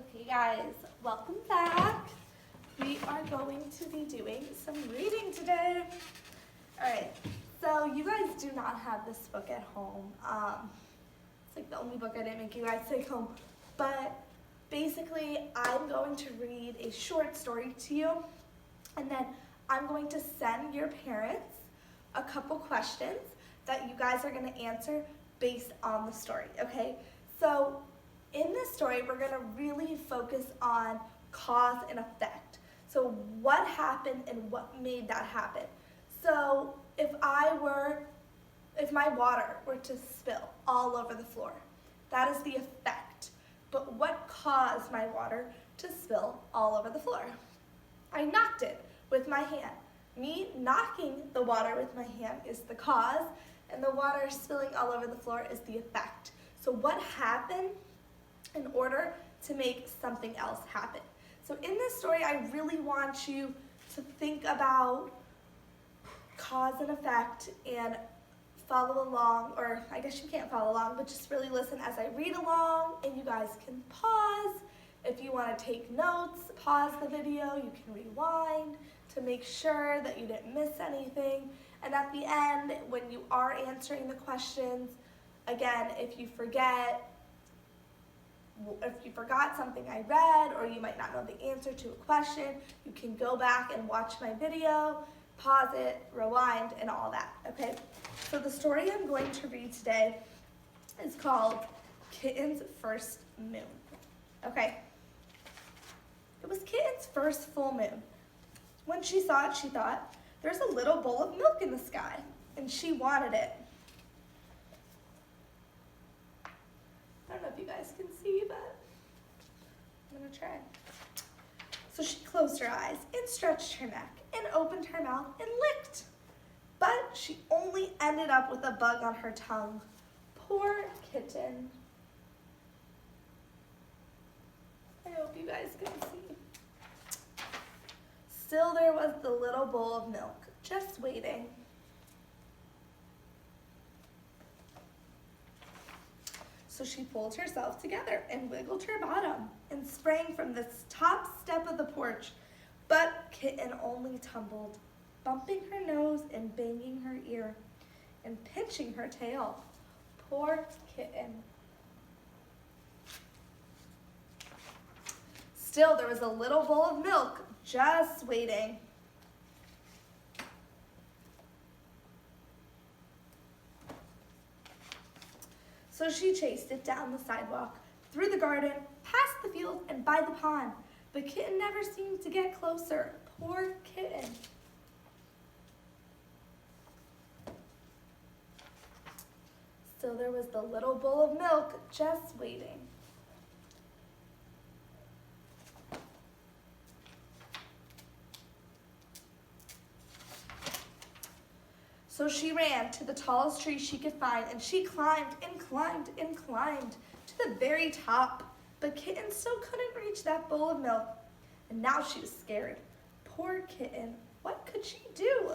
Okay guys, welcome back. We are going to be doing some reading today. Alright, so you guys do not have this book at home. It's like the only book I didn't make you guys take home. But basically, I'm going to read a short story to you, and then I'm going to send your parents a couple questions that you guys are going to answer based on the story, okay? So in this story, we're going to really focus on cause and effect. So what happened and what made that happen. So if my water were to spill all over the floor, that is the effect. But what caused my water to spill all over the floor? I knocked it with my hand. Me knocking the water with my hand is the cause, and the water spilling all over the floor is the effect. So what happened in order to make something else happen? So in this story, I really want you to think about cause and effect and follow along, or I guess you can't follow along, but just really listen as I read along, and you guys can pause. If you want to take notes, pause the video, you can rewind to make sure that you didn't miss anything. And at the end, when you are answering the questions, again, if you forgot something I read, or you might not know the answer to a question, you can go back and watch my video, pause it, rewind, and all that, okay? So the story I'm going to read today is called Kitten's First Moon, okay? It was Kitten's first full moon. When she saw it, she thought, there's a little bowl of milk in the sky, and she wanted it. I don't know if you guys can see, but I'm gonna try. So she closed her eyes and stretched her neck and opened her mouth and licked. But she only ended up with a bug on her tongue. Poor kitten. I hope you guys can see. Still there was the little bowl of milk, just waiting. So she pulled herself together and wiggled her bottom and sprang from the top step of the porch. But Kitten only tumbled, bumping her nose and banging her ear and pinching her tail. Poor Kitten. Still, there was a little bowl of milk just waiting. So she chased it down the sidewalk, through the garden, past the field, and by the pond. But Kitten never seemed to get closer. Poor Kitten. Still, there was the little bowl of milk just waiting. So she ran to the tallest tree she could find, and she climbed and climbed and climbed to the very top. But Kitten still couldn't reach that bowl of milk, and now she was scared. Poor Kitten, what could she do?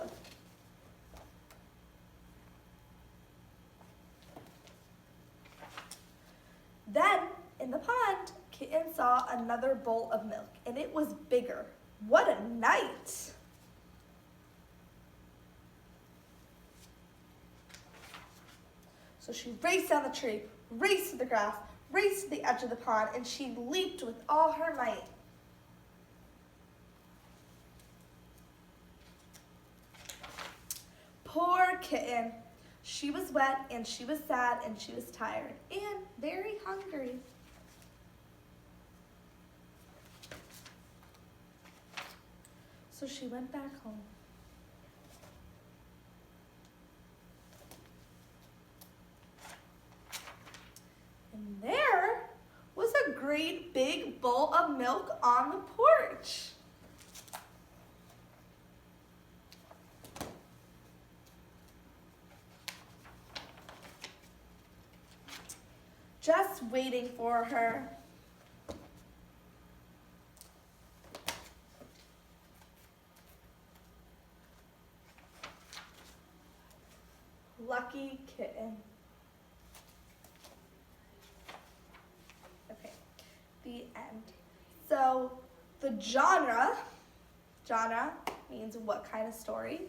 Then, in the pond, Kitten saw another bowl of milk, and it was bigger. What a night! So she raced down the tree, raced to the grass, raced to the edge of the pond, and she leaped with all her might. Poor Kitten. She was wet, and she was sad, and she was tired, and very hungry. So she went back home. And there was a great big bowl of milk on the porch. Just waiting for her. Lucky Kitten. The end. So the genre means what kind of story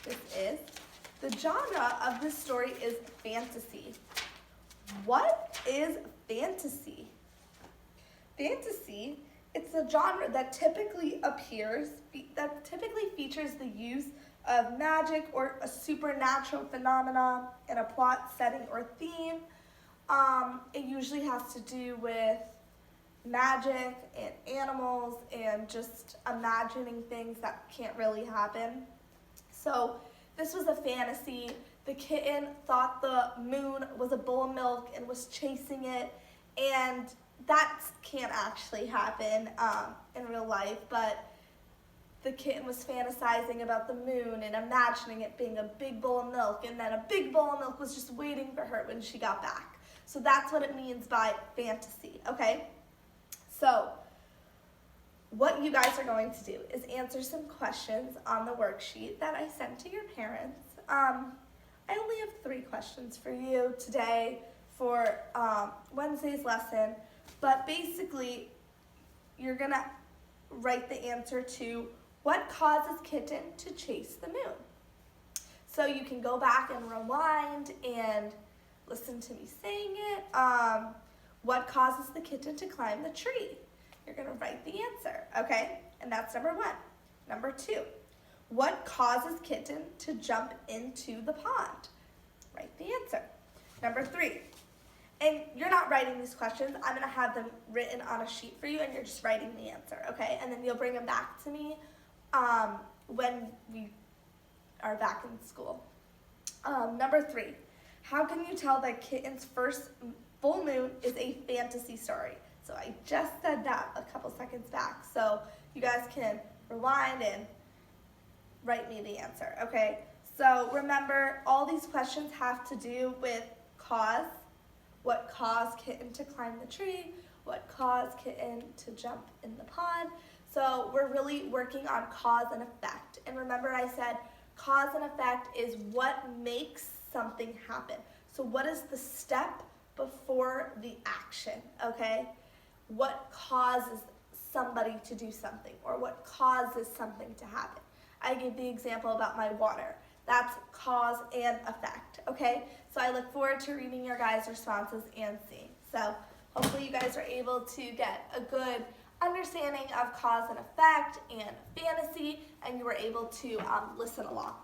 this is. The genre of this story is fantasy. What is fantasy? Fantasy, it's a genre that typically features the use of magic or a supernatural phenomenon in a plot, setting, or theme. It usually has to do with magic and animals and just imagining things that can't really happen. So this was a fantasy. The kitten thought the moon was a bowl of milk and was chasing it, and that can't actually happen in real life, but the kitten was fantasizing about the moon and imagining it being a big bowl of milk, and then a big bowl of milk was just waiting for her when she got back. So that's what it means by fantasy, okay? So what you guys are going to do is answer some questions on the worksheet that I sent to your parents. I only have 3 questions for you today for Wednesday's lesson, but basically you're gonna write the answer to what causes kitten to chase the moon. So you can go back and rewind and listen to me saying it. What causes the kitten to climb the tree? You're gonna write the answer, okay? And that's number 1. Number 2, what causes kitten to jump into the pond? Write the answer. Number 3, and you're not writing these questions, I'm gonna have them written on a sheet for you and you're just writing the answer, okay? And then you'll bring them back to me when we are back in school. Number 3, how can you tell that kitten's first full moon is a fantasy story? So I just said that a couple seconds back. So you guys can rewind and write me the answer, okay? So remember, all these questions have to do with cause. What caused kitten to climb the tree? What caused kitten to jump in the pond? So we're really working on cause and effect. And remember I said cause and effect is what makes something happen. So what is the step before the action, okay? What causes somebody to do something, or what causes something to happen? I gave the example about my water. That's cause and effect, okay? So I look forward to reading your guys' responses and seeing. So hopefully you guys are able to get a good understanding of cause and effect and fantasy, and you were able to listen along.